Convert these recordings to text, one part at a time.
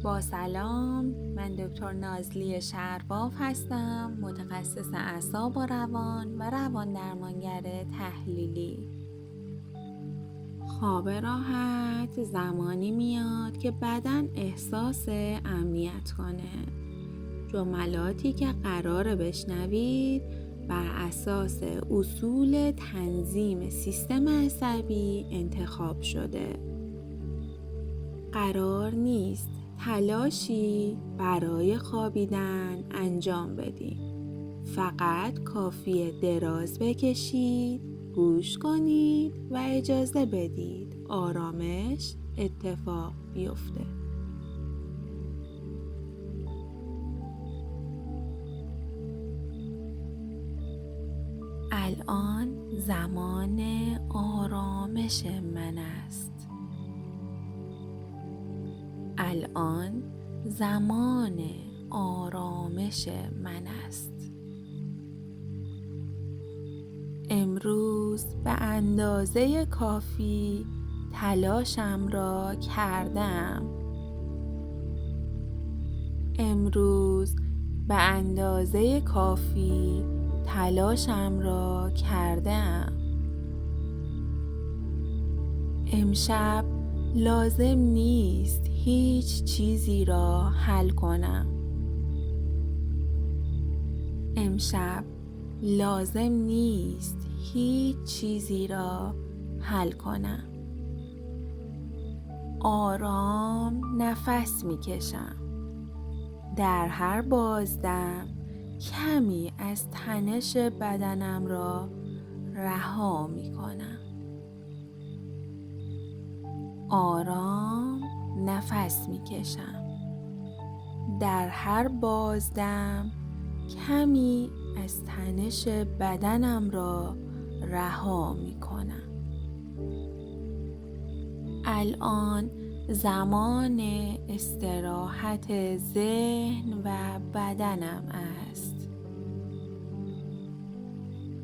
با سلام، من دکتر نازلی شرباف هستم، متخصص اعصاب و روان و روان درمانگر تحلیلی. خواب راحت زمانی میاد که بدن احساس امنیت کنه. جملاتی که قراره بشنوید بر اساس اصول تنظیم سیستم عصبی انتخاب شده. قرار نیست تلاشی برای خوابیدن انجام بدید. فقط کافیه دراز بکشید، گوش کنید و اجازه بدید آرامش اتفاق بیفته. الان زمان آرامش من است. الان زمان آرامش من است. امروز به اندازه کافی تلاشم را کردم. امروز به اندازه کافی تلاشم را کردم. امشب لازم نیست هیچ چیزی را حل کنم. امشب لازم نیست هیچ چیزی را حل کنم. آرام نفس میکشم. در هر بازدم کمی از تنش بدنم را رها میکنم. آرام نفس میکشم. در هر بازدم کمی از تنش بدنم را رها میکنم. الان زمان استراحت ذهن و بدنم است.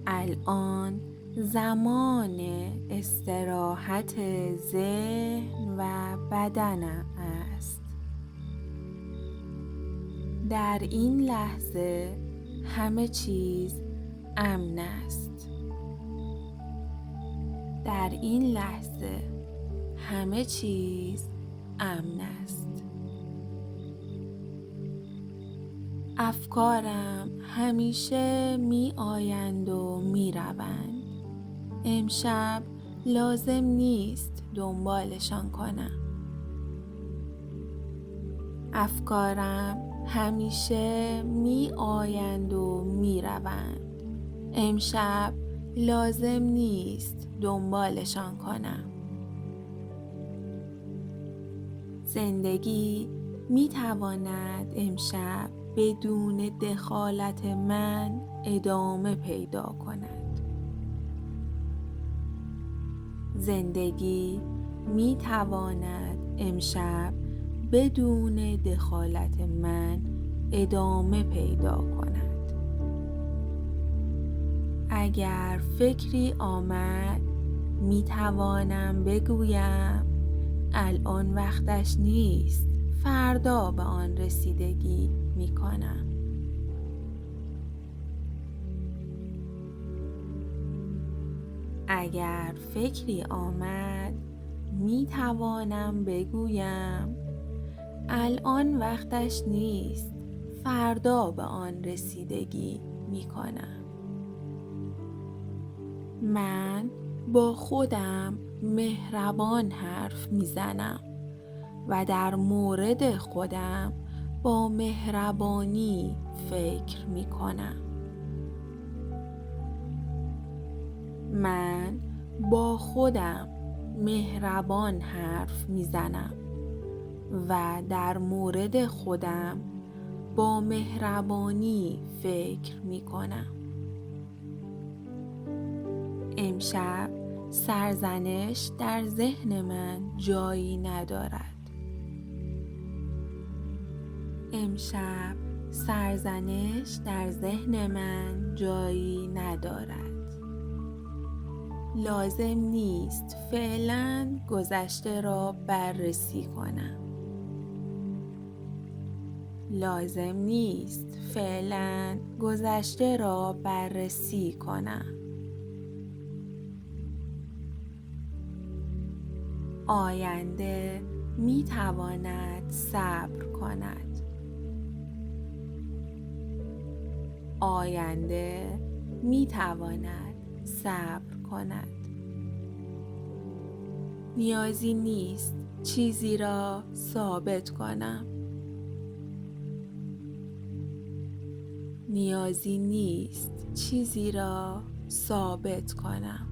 الان زمان استراحت ذهن و بدنم است. در این لحظه همه چیز امن است. در این لحظه همه چیز امن است. افکارم همیشه می آیند و می روند. امشب لازم نیست دنبالشان کنم. افکارم همیشه می آیند و می روند. امشب لازم نیست دنبالشان کنم. زندگی می تواند امشب بدون دخالت من ادامه پیدا کند. زندگی می تواند امشب بدون دخالت من ادامه پیدا کند. اگر فکری آمد می توانم بگویم الان وقتش نیست، فردا به آن رسیدگی می کنم. اگر فکری آمد می توانم بگویم الان وقتش نیست، فردا به آن رسیدگی می کنم. من با خودم مهربان حرف می زنم و در مورد خودم با مهربانی فکر می کنم. من با خودم مهربان حرف می زنم و در مورد خودم با مهربانی فکر می کنم. امشب سرزنش در ذهن من جایی ندارد. امشب سرزنش در ذهن من جایی ندارد. لازم نیست فعلاً گذشته را بررسی کنم. لازم نیست فعلاً گذشته را بررسی کنم. آینده می تواند صبر کند. آینده می تواند صبر کند. نیازی نیست چیزی را ثابت کنم. نیازی نیست چیزی را ثابت کنم.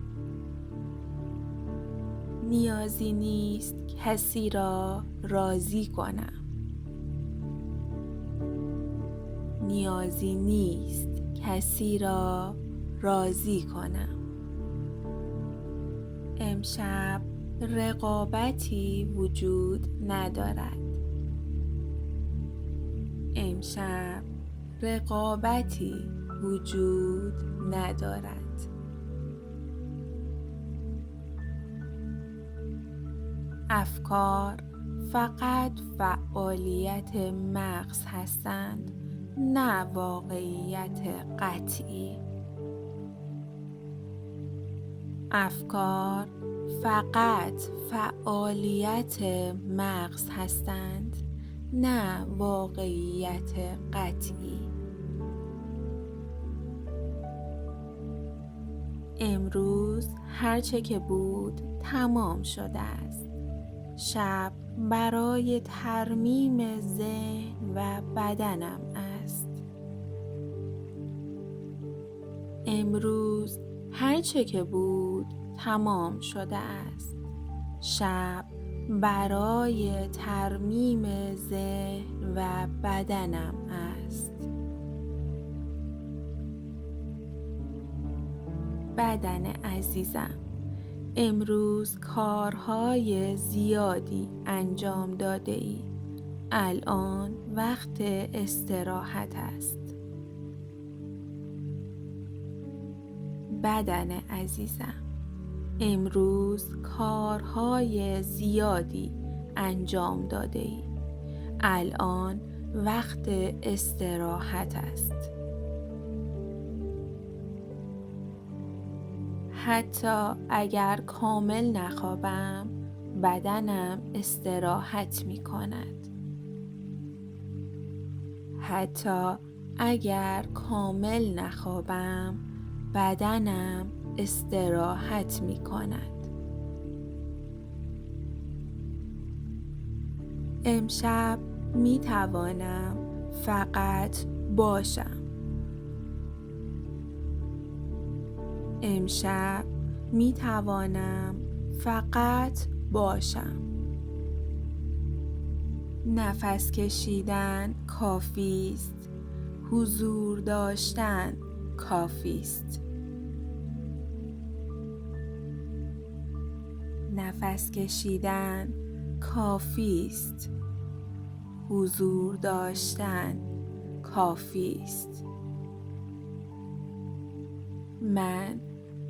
نیازی نیست کسی را راضی کنم. نیازی نیست کسی را راضی کنم. امشب رقابتی وجود ندارد. امشب رقابتی وجود ندارد. افکار فقط فعالیت مغز هستند، نه واقعیت قطعی. افکار فقط فعالیت مغز هستند، نه واقعیت قطعی. امروز هرچه که بود تمام شده است. شب برای ترمیم ذهن و بدنم است. امروز هرچه که بود تمام شده است. شب برای ترمیم ذهن و بدنم است. بدن عزیزم، امروز کارهای زیادی انجام داده ای. الان وقت استراحت است. بدن عزیزم، امروز کارهای زیادی انجام داده ای. الان وقت استراحت است. حتی اگر کامل نخوابم، بدنم استراحت می کند. حتی اگر کامل نخوابم، بدنم استراحت می کند. امشب می توانم فقط باشم. امشب می توانم فقط باشم. نفس کشیدن کافی است. حضور داشتن کافی است. نفس کشیدن کافی است. حضور داشتن کافی است. من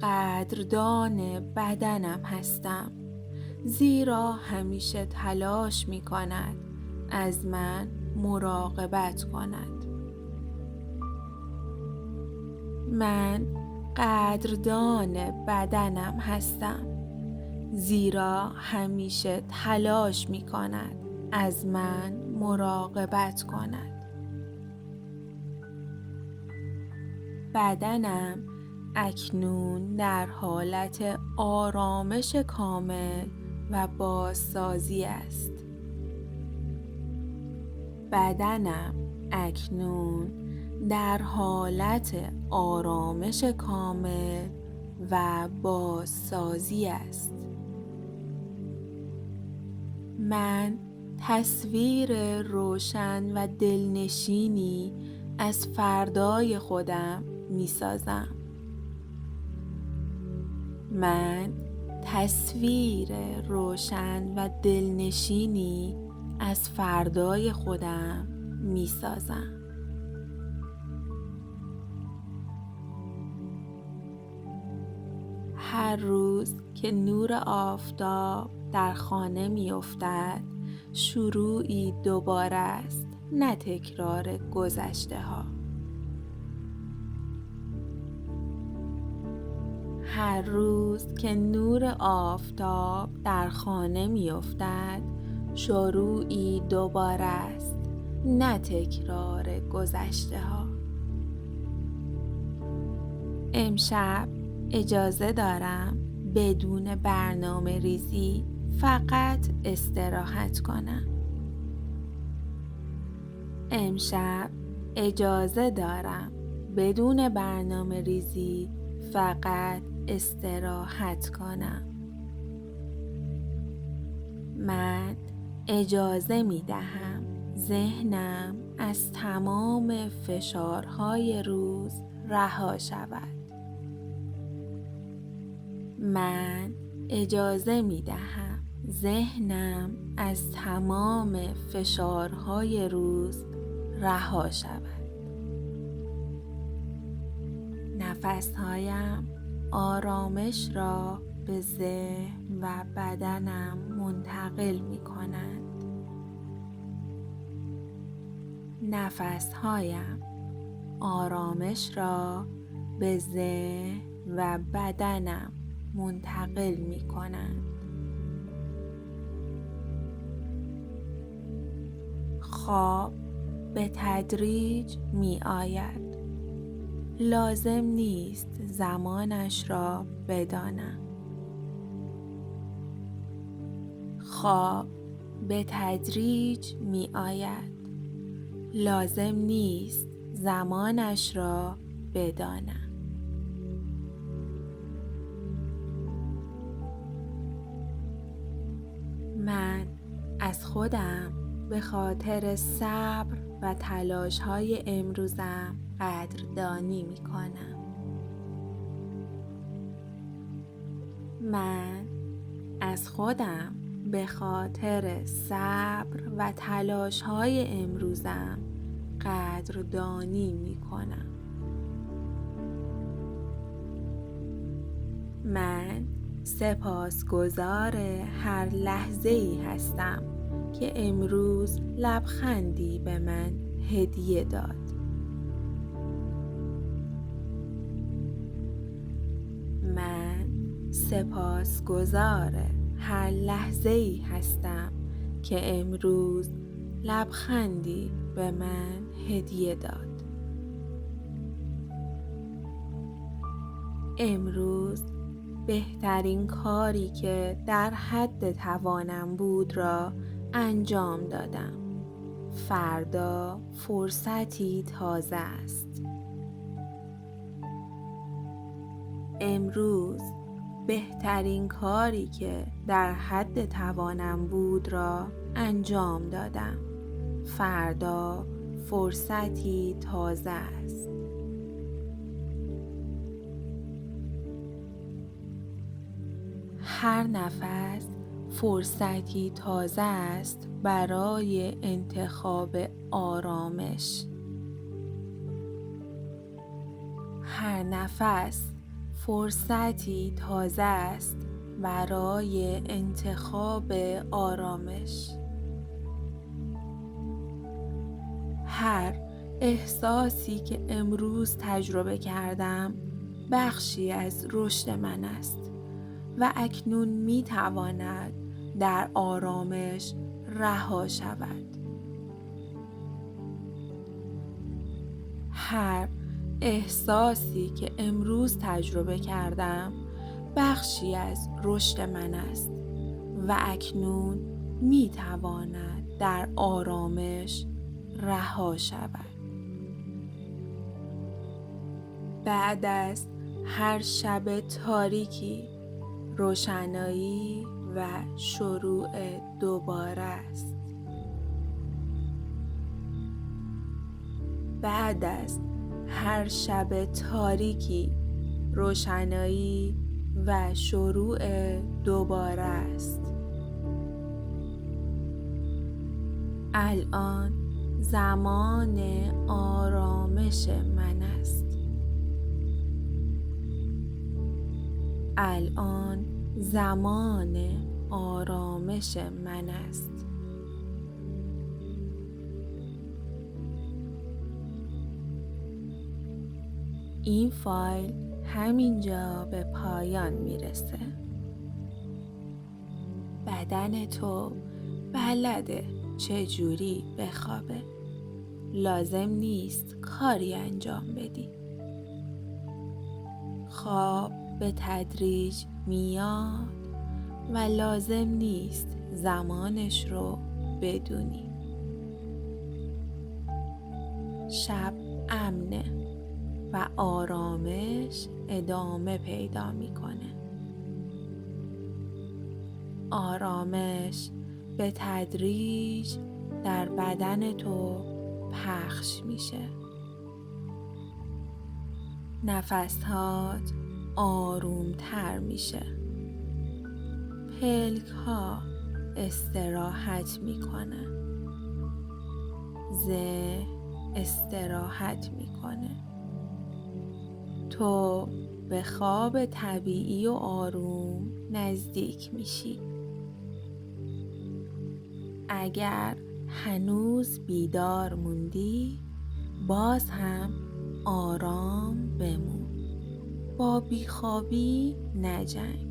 قدردان بدنم هستم، زیرا همیشه تلاش می کند از من مراقبت کند. من قدردان بدنم هستم، زیرا همیشه تلاش می کند از من مراقبت کند. بدنم اکنون در حالت آرامش کامل و بازسازی است. بدنم اکنون در حالت آرامش کامل و بازسازی است. من تصویر روشن و دلنشینی از فردای خودم می سازم. من تصویر روشن و دلنشینی از فردای خودم می سازم. هر روز که نور آفتاب در خانه می افتد، شروعی دوباره است نه تکرار گذشته ها. هر روز که نور آفتاب در خانه می افتد، شروعی دوباره است، نه تکرار گذشته ها. امشب اجازه دارم بدون برنامه ریزی فقط استراحت کنم. امشب اجازه دارم بدون برنامه ریزی فقط استراحت کنم. من اجازه می دهم ذهنم از تمام فشارهای روز رها شود. من اجازه می دهم ذهنم از تمام فشارهای روز رها شود. نفسهایم آرامش را به ذهن و بدنم منتقل می کنند. نفسهایم آرامش را به ذهن و بدنم منتقل می کنند. خواب به تدریج می آید. لازم نیست زمانش را بدانم. خواب به تدریج می آید. لازم نیست زمانش را بدانم. من از خودم به خاطر صبر و تلاش‌های امروزم قدردانی می‌کنم. من از خودم به خاطر صبر و تلاش‌های امروزم قدردانی می‌کنم. من سپاسگزار هر لحظه‌ای هستم که امروز لبخندی به من هدیه داد. من سپاسگزار هر لحظه‌ای هستم که امروز لبخندی به من هدیه داد. امروز بهترین کاری که در حد توانم بود را انجام دادم. فردا فرصتی تازه است. امروز بهترین کاری که در حد توانم بود را انجام دادم. فردا فرصتی تازه است. هر نفس فرصتی تازه است برای انتخاب آرامش. هر نفس فرصتی تازه است برای انتخاب آرامش. هر احساسی که امروز تجربه کردم بخشی از رشد من است و اکنون می تواند در آرامش رها شود. هر احساسی که امروز تجربه کردم بخشی از رشد من است و اکنون می تواند در آرامش رها شود. بعد از هر شب تاریکی روشنایی و شروع دوباره است. بعد از هر شب تاریکی روشنایی و شروع دوباره است. الان زمان آرامش من است. الان زمان آرامش من است. این فایل همینجا به پایان میرسه. بدن تو بلده چجوری بخوابه. لازم نیست کاری انجام بدی. خواب به تدریج میاد و لازم نیست زمانش رو بدونی. شب امنه و آرامش ادامه پیدا میکنه. آرامش به تدریج در بدن تو پخش میشه. نفس‌هات آرومتر میشه. پلک ها استراحت میکنه. ذهن استراحت میکنه. تو به خواب طبیعی و آروم نزدیک میشی. اگر هنوز بیدار موندی، باز هم آرام بمون. با بیخوابی نجنگ.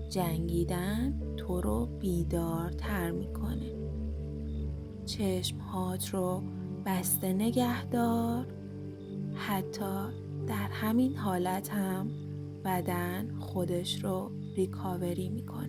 جنگیدن تو رو بیدارتر میکنه. چشمهات رو بسته نگه دار. حتی در همین حالت هم بدن خودش رو ریکاوری میکنه.